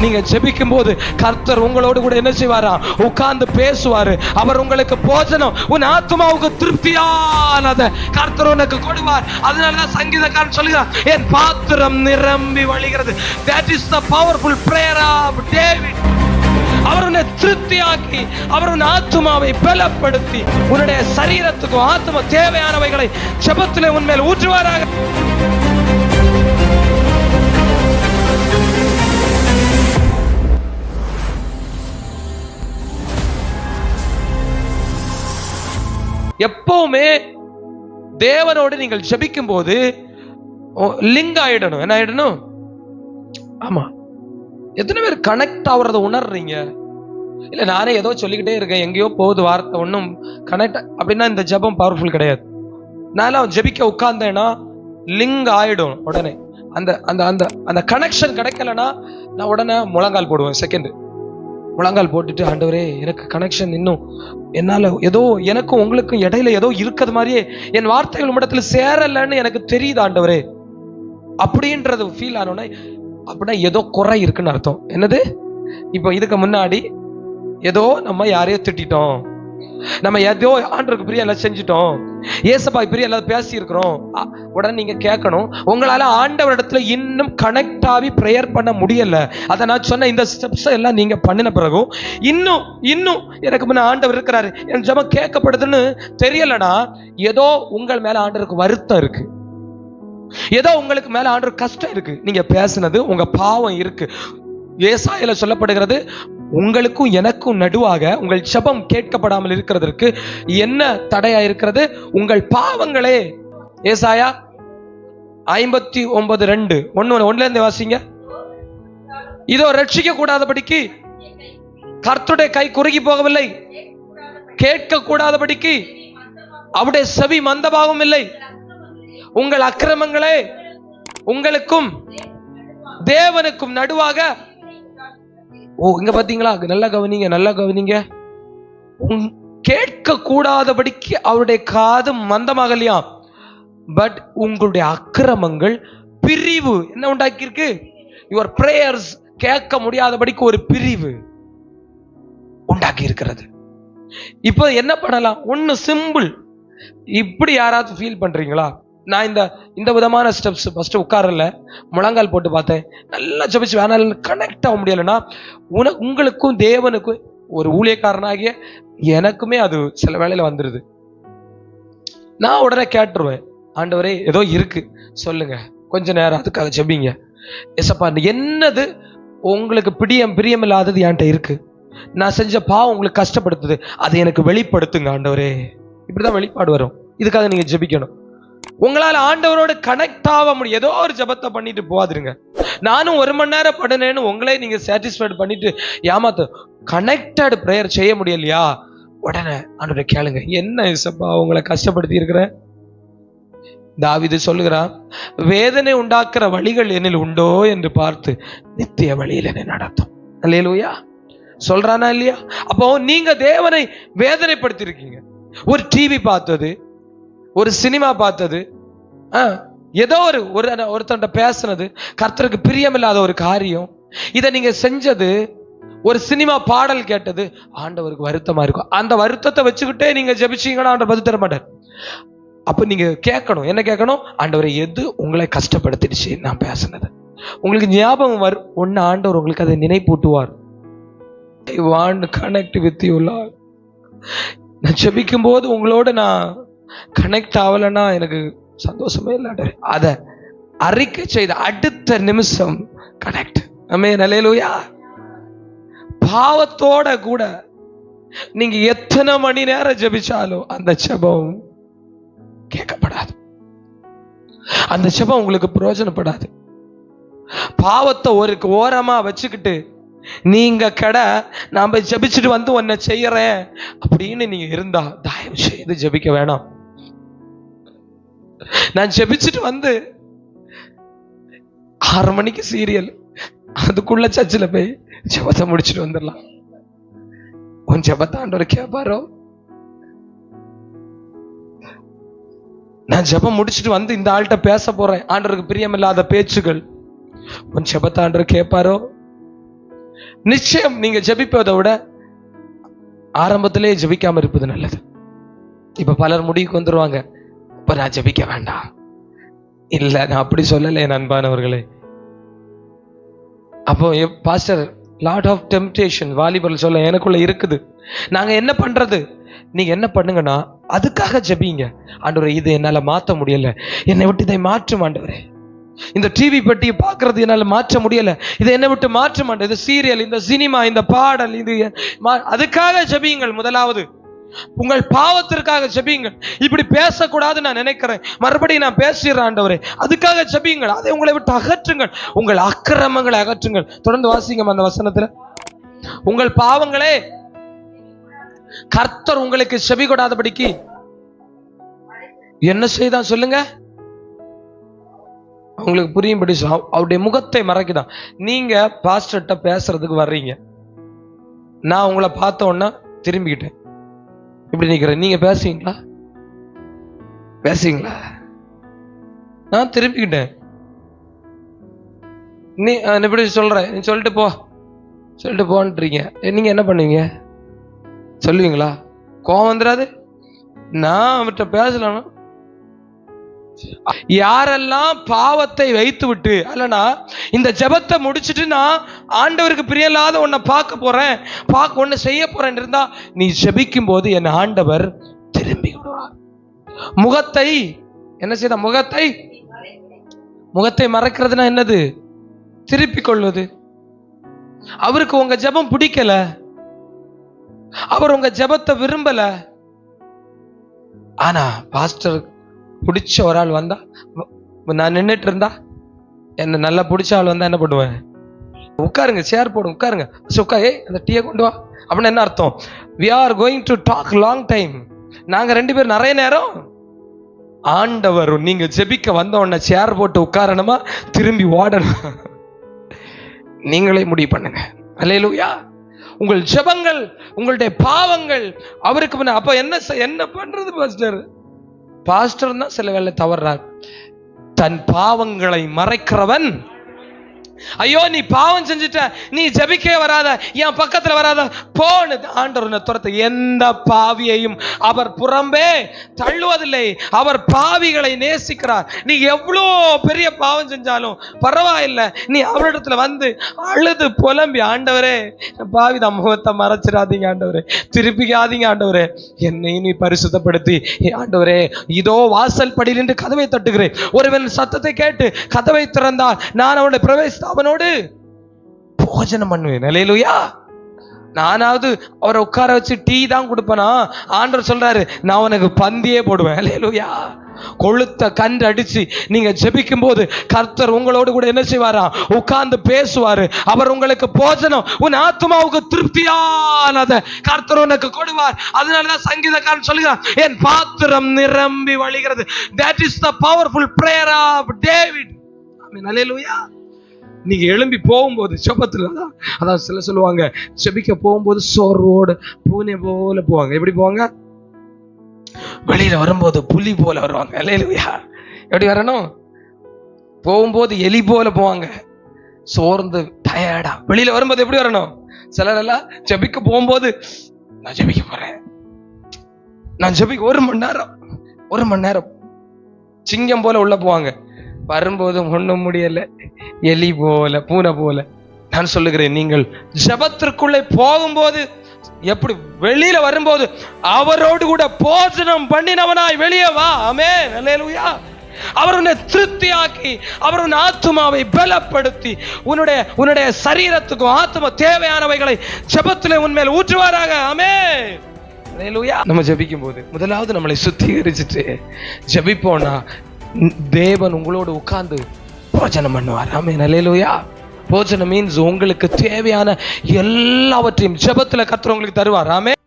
நீங்க ஜெபிக்கும் போது கர்த்தர் உங்களோடு கூட என்ன செய்வாரா? உட்கார்ந்து பேசுவாரு. அவர் உங்களுக்கு போஜனம், உன் ஆத்துமாவுக்கு திருப்தியானதை கர்த்தர் உனக்கு கொடுவார். அதனாலதான் சங்கீதக்காரன் சொல்லுகிறார், என் பாத்திரம் நிரம்பி வழிகிறது. That is the powerful prayer of David. அவர் உன்னை திருப்தியாக்கி, அவர் உன் ஆத்துமாவை பலப்படுத்தி, உன்னுடைய சரீரத்துக்கும் ஆத்துமா தேவையானவைகளை ஜெபத்திலே உன்மேல் ஊற்றுவாராக. எப்பவுமே தேவனோடு நீங்கள் ஜெபிக்கும் போது லிங்க் ஆயிடணும். என்ன ஆயிடணும்? ஆமா. எத்தனை பேர் கனெக்ட் ஆகுறத உணர்றீங்க? இல்ல நானே ஏதோ சொல்லிக்கிட்டே இருக்கேன், எங்கேயோ போகுது வார்த்தை, ஒன்றும் கனெக்ட் அப்படின்னா இந்த ஜெபம் பவர்ஃபுல் கிடையாது. நான் ஜெபிக்க உட்கார்ந்தேன்னா லிங்க் ஆயிடும் உடனே. அந்த அந்த அந்த அந்த கனெக்ஷன் கிடைக்கலன்னா நான் உடனே முழங்கால் போடுவேன். செகண்ட் முழங்கால் போட்டுட்டு, ஆண்டவரே எனக்கு கனெக்ஷன் இன்னும் என்னால ஏதோ எனக்கும் உங்களுக்கும் இடையில ஏதோ இருக்கிறது மாதிரியே என் வார்த்தைகள் உம்மிடத்துல சேரலன்னு எனக்கு தெரியுது ஆண்டவரே அப்படின்றது ஃபீல் ஆனோன்னா அப்படின்னா ஏதோ குறை இருக்குன்னு அர்த்தம். என்னது? இப்போ இதுக்கு முன்னாடி ஏதோ நம்ம யாரையோ திட்டோம், நம்ம ஏதோ ஆண்டவருக்கு பிரியா எல்லாம் செஞ்சுட்டோம், ஏசப்பா பிரியா எல்லாம் பேசி இருக்கிறோம். உடனே நீங்க கேட்கணும், உங்களால ஆண்டவரிடத்துல இன்னும் கனெக்ட் ஆகி பிரேயர் பண்ண முடியல. அதை நான் சொன்ன இந்த ஸ்டெப்ஸ் எல்லாம் நீங்க பண்ணின பிறகும் இன்னும் எனக்கு முன்ன ஆண்டவர் இருக்கிறாரு, என் ஜெபம் கேட்கப்படுதுன்னு தெரியலனா ஏதோ உங்கள் மேல ஆண்டவருக்கு வருத்தம் இருக்கு, ஏதோ உங்களுக்கு மேல ஆண்டவர் கஷ்டம் இருக்கு. நீங்க பேசினது உங்க பாவம் இருக்கு. ஏசாயால சொல்லப்படுகிறது, உங்களுக்கும் எனக்கும் நடுவாக உங்கள் ஜெபம் கேட்கப்படாமல் இருக்கிறதற்கு என்ன தடையா இருக்கிறது? உங்கள் பாவங்களே. ஏசாயா 59:2 1 இருந்து வாசிங்க. இதோ ரட்சிக்க கூடாதபடிக்கு கர்த்தருடைய கை குறுகி போகவில்லை, கேட்க கூடாதபடிக்கு அவருடைய செவி மந்தபாகவும் இல்லை. உங்கள் அக்கிரமங்களே உங்களுக்கும் தேவனுக்கும் நடுவாக. இங்க பாத்தீங்களா? நல்லா கவனிங்க. கேட்க கூடாதபடிக்கு அவருடைய காது மந்தமாகலையா, பட் உங்களுடைய அக்கிரமங்கள் பிரிவு என்ன உண்டாக்கி இருக்கு? யுவர் பிரேயர்ஸ் கேட்க முடியாதபடிக்கு ஒரு பிரிவு உண்டாக்கி இருக்கிறது. இப்போ என்ன பண்ணலாம்? ஒன்னு சிம்பிள். இப்படி யாராவது ஃபீல் பண்றீங்களா? நான் இந்த விதமான ஸ்டெப்ஸ் ஃபர்ஸ்ட் உட்காரல, முழங்கால் போட்டு பார்த்தேன், நல்லா ஜெபிச்சு வேணாலும் கனெக்ட் ஆக முடியலன்னா உங்களுக்கும் தேவனுக்கும், ஒரு ஊழியக்காரனாகிய எனக்குமே அது சில வேளையில வந்துருது. நான் உடனே கேட்டுருவேன், ஆண்டவரே ஏதோ இருக்கு சொல்லுங்க, கொஞ்ச நேரம் அதுக்காக ஜெபிங்க. ஏசப்பா என்னது உங்களுக்கு பிரியம் இல்லாதது என்கிட்ட இருக்கு, நான் செஞ்ச பாவம் உங்களுக்கு கஷ்டப்படுத்துது, அதை எனக்கு வெளிப்படுத்துங்க ஆண்டவரே. இப்படிதான் வெளிப்பாடு வரும். இதுக்காக நீங்க ஜெபிக்கணும். உங்களால ஆண்டவரோட கனெக்ட் ஆக முடியும். ஏதோ ஒரு ஜெபத்தை பண்ணிட்டு போகாதுருங்க. நானும் 1 மணி நேரம் படுனேன்னு உங்களே நீங்க சாட்டிஸ்ஃபைட் பண்ணிட்டு ஏமாத்த கனெக்டட் பிரேயர் செய்ய முடியலையா? உடனே ஆண்டவரை கேளுங்க, என்ன இசப்பா உங்களை கஷ்டப்படுத்தி இருக்கிறேன்? தாவீது சொல்லுகிறான், வேதனை உண்டாக்குற வழிகள் என்னில் உண்டோ என்று பார்த்து நித்திய வழியில் என்னை நடத்தும். அல்லேலூயா சொல்றானா இல்லையா? அப்போ நீங்க தேவனை வேதனைப்படுத்தி இருக்கீங்க. ஒரு டிவி பார்த்தது, ஒரு சினிமா பார்த்தது, ஏதோ ஒருத்தன் பேசுனது, கர்த்தருக்கு பிரியமில்லாத ஒரு காரியம், இதை நீங்க செஞ்சது, ஒரு சினிமா பாடல் கேட்டது, ஆண்டவருக்கு வருத்தமா இருக்கும். அந்த வருத்தத்தை வச்சுக்கிட்டே நீங்க ஜெபிச்சீங்கன்னா ஆண்டவர் பதில் தர மாட்டார். அப்ப நீங்க கேட்கணும், என்ன கேட்கணும்? ஆண்டவரை எது உங்களை கஷ்டப்படுத்திடுச்சு நான் பேசுனது உங்களுக்கு ஞாபகம் வரும். ஒன்னு ஆண்டவர் உங்களுக்கு அதை நினைப்பூட்டுவார். I want to connect with you, Lord. நான் ஜெபிக்கும் போது உங்களோட நான் கனெக்ட் ஆகலன்னா எனக்கு சந்தோஷமே இல்லை. அதை அறிக்கை செய்த அடுத்த நிமிஷம் கனெக்ட். ஆமென், அல்லேலூயா. பாவத்தோட கூட நீங்க எத்தனை மணி நேரம் ஜெபிச்சாலும் அந்த ஜெபம் கேட்கப்படாது, அந்த ஜெபம் உங்களுக்கு பிரயோஜனப்படாது. பாவத்தை ஒரு ஓரமா வச்சுக்கிட்டு நீங்க நான் போய் ஜெபிச்சுட்டு வந்து உன்னை செய்யறேன் அப்படின்னு நீங்க இருந்தா தயவு செய்து ஜெபிக்க வேணாம். நான் ஜெபிச்சுட்டு வந்து 6 மணிக்கு சீரியல், அதுக்குள்ள சர்ச்சில் போய் ஜெபத்தை முடிச்சுட்டு வந்துடலாம். உன் ஜெபத்தை ஆண்டவர் கேட்பாரோ? நான் ஜெபம் முடிச்சுட்டு வந்து இந்த ஆள்கிட்ட பேச போறேன், ஆண்டவருக்கு பிரியமில்லாத பேச்சுகள், உன் ஜெபத்தை ஆண்டவர் கேட்பாரோ? நிச்சயம் நீங்க ஜெபிப்பதை விட ஆரம்பத்திலே ஜெபிக்காம இருப்பது நல்லது. இப்ப பலர் முடிவுக்கு வந்துருவாங்க, இப்ப நான் ஜெபிக்க வேண்டாம். இல்ல, நான் அப்படி சொல்லல என் அன்பானவர்களே. அப்போ பாஸ்டர் லாட் ஆஃப் டெம்டேஷன் வாலிபர் சொல்ல எனக்குள்ள இருக்குது, நாங்க என்ன பண்றது? நீங்க என்ன பண்ணுங்கன்னா அதுக்காக ஜெபிங்க. ஆண்டவரே, இது என்னால மாற்ற முடியல, என்னை விட்டு இதை மாற்றும் ஆண்டவரே. இந்த டிவி பெட்டியை பார்க்கறது என்னால மாற்ற முடியல, இதை என்னை விட்டு மாற்ற மாட்டேன். இது சீரியல், இந்த சினிமா, இந்த பாடல், இது அதுக்காக ஜெபியுங்கள். முதலாவது உங்கள் பாவத்திற்காக ஜெபியுங்கள். இப்படி பேசக்கூடாது நான் நினைக்கிறேன், மறுபடியும் நான் பேசிடுறேன் ஆண்டவரே, அதுக்காக ஜெபியுங்கள். அதை உங்களை விட்டு அகற்றுங்கள், உங்கள் அக்கிரமங்களை அகற்றுங்கள். தொடர்ந்து வாசிங்க அந்த வசனத்துல. உங்கள் பாவங்களே கர்த்தர் உங்களுக்கு செவி கொடாதபடிக்கு என்ன செய்தான் சொல்லுங்க, உங்களுக்கு புரியும்படி அவருடைய முகத்தை மறைக்குதான். நீங்க பாஸ்டர்ட்ட பேசுறதுக்கு வர்றீங்க, நான் உங்களை பார்த்தோன்னா திரும்பிக்கிட்டேன், இப்படி நிக்கிறேன். நீங்க பேசுவீங்களா? பேசுவீங்களா? நான் திரும்பிக்கிட்டேன். நீ இப்படி சொல்ற, நீ சொல்லிட்டு போன்றீங்க. நீங்க என்ன பண்ணுவீங்க? சொல்லுவீங்களா? கோவம் வந்துடாது? நான் அவர்கிட்ட பேசலாம். யாரெல்லாம் பாவத்தை வைத்து விட்டு, அல்லனா இந்த ஜெபத்தை முடிச்சுட்டு நான் ஆண்டவருக்கு பிரியலாத உன்னை பார்க்க போறேன், ஒன்னு செய்ய போறேன் இருந்தா, நீ ஜெபிக்கும் போது என் ஆண்டவர் திரும்பி விடுவார். முகத்தை என்ன செய்த? முகத்தை மறைக்கிறதுனா என்னது? திருப்பிக் கொள்வது. அவருக்கு உங்க ஜெபம் பிடிக்கல, அவர் உங்க ஜெபத்தை விரும்பல. ஆனா பாஸ்டர் பிடிச்ச ஒரு ஆள் வந்தா, நான் நின்றுட்டு இருந்தா, என்ன நல்லா பிடிச்ச ஆள் வந்தா என்ன பண்ணுவேன்? உட்காருங்க, சேர் போடுங்க, உட்காருங்க, அந்த டீயை கொண்டு வா அப்படின்னு என்ன அர்த்தம்? we are going to talk long time. நாங்க 2 பேரும் நிறைய நேரம். ஆண்டவர் நீங்க ஜெபிக்க வந்த உடனே சேர் போட்டு உட்காரணுமா, திரும்பி ஓடணும்? நீங்களே முடிவு பண்ணுங்க. அல்லேலூயா. உங்கள் ஜெபங்கள், உங்களுடைய பாவங்கள் அவருக்கு அப்ப என்ன பண்றது? பாஸ்டர் தான் சில வேளை தவறார். தன் பாவங்களை மறைக்கிறவன், ஐயோ நீ பாவம் செஞ்சுட்ட, நீ ஜெபிக்கவே வராத, என் பக்கத்துல வராத, போன்னு ஆண்டவர் துரத்த. எந்த பாவியையும் அவர் புறம்பே தள்ளுவதில்லை, அவர் பாவிகளை நேசிக்கிறார். நீ எவ்வளோ பெரிய பாவம் செஞ்சாலும் பரவாயில்லை, நீ அவரிடத்துல வந்து அழுது புலம்பி, ஆண்டவரே பாவி தான், முகத்தை மறைச்சிடாதீங்க ஆண்டவரே, திருப்பிக்காதீங்க ஆண்டவரே, என்னை நீ பரிசுத்தப்படுத்தி ஆண்டவரே, இதோ வாசல் படியில் நின்று கதவை தட்டுகிறேன், ஒருவன் சத்தத்தை கேட்டு கதவை திறந்தால் நான் அவனுடைய பிரவேச அவனோடு போஜனம் பண்ணுவேன். அல்லேலூயா. நானாவது அவரை உட்கார வச்சு டீ தான் கொடுப்பேனா? ஆண்டவர் சொல்றாரு, நான் உனக்கு பந்தியே போடுவேன். அல்லேலூயா. கொளுத்த கன்று அடிச்சு நீங்க ஜெபிக்கும் போது கர்த்தர் உங்களோடு கூட என்ன செய்வாரா? உட்கார்ந்து பேசுவாரு. அவர் உங்களுக்கு போஜனம், உன் ஆத்மாவுக்கு திருப்தியானதை கர்த்தர் உனக்கு கொடுவார். அதனாலதான் சங்கீதக்காரன் சொல்லுகிறார், என் பாத்திரம் நிரம்பி வழிகிறது. That is the powerful prayer of David. ஆமென். அல்லேலூயா. நீங்க எழும்பி போகும்போது ஜெபத்துல, அதான் சில சொல்லுவாங்க, ஜெபிக்க போகும்போது சோர்வோடு பூனை போல போவாங்க. எப்படி போவாங்க? வெளியில வரும்போது புலி போல வருவாங்க. அல்லேலூயா. எப்படி வரணும்? போகும்போது எலி போல போவாங்க, சோர்ந்து டயர்டா. வெளியில வரும்போது எப்படி வரணும்? சிலர் எல்லாம் ஜெபிக்க போகும்போது, நான் ஜெபிக்க போறேன், நான் ஜெபிக்க 1 மணி நேரம் சிங்கம் போல உள்ள போவாங்க. வரும்போது ஒண்ணும் முடியல, எலி போல பூனை போல. நான் சொல்லுகிறேன், நீங்கள் ஜெபத்திற்குள்ளே போகும்போது எப்படி, வெளியில வரும்போது அவரோடு கூட போஜனம் பண்ணினவனாய் வெளியே வா. ஆமென். அல்லேலூயா. அவர் உன்னை திருப்தியாக்கி, அவர் உன் ஆத்துமாவை பலப்படுத்தி, உன்னுடைய சரீரத்துக்கும் ஆத்துமா தேவையானவைகளை ஜெபத்திலே உன்மேல் ஊற்றுவாராக. ஆமென். அல்லேலூயா. நம்ம ஜெபிக்கும் போது முதலாவது நம்மளை சுத்திகரிச்சுட்டு ஜெபிப்போம்னா தேவன் உங்களோடு உட்கார்ந்து போஜனம் பண்ணுவார். ஆமென். அல்லேலூயா. போஜனம் மீன்ஸ் உங்களுக்கு தேவையான எல்லாவற்றையும் ஜெபத்துல கர்த்தர் உங்களுக்கு தருவார். ஆமென்.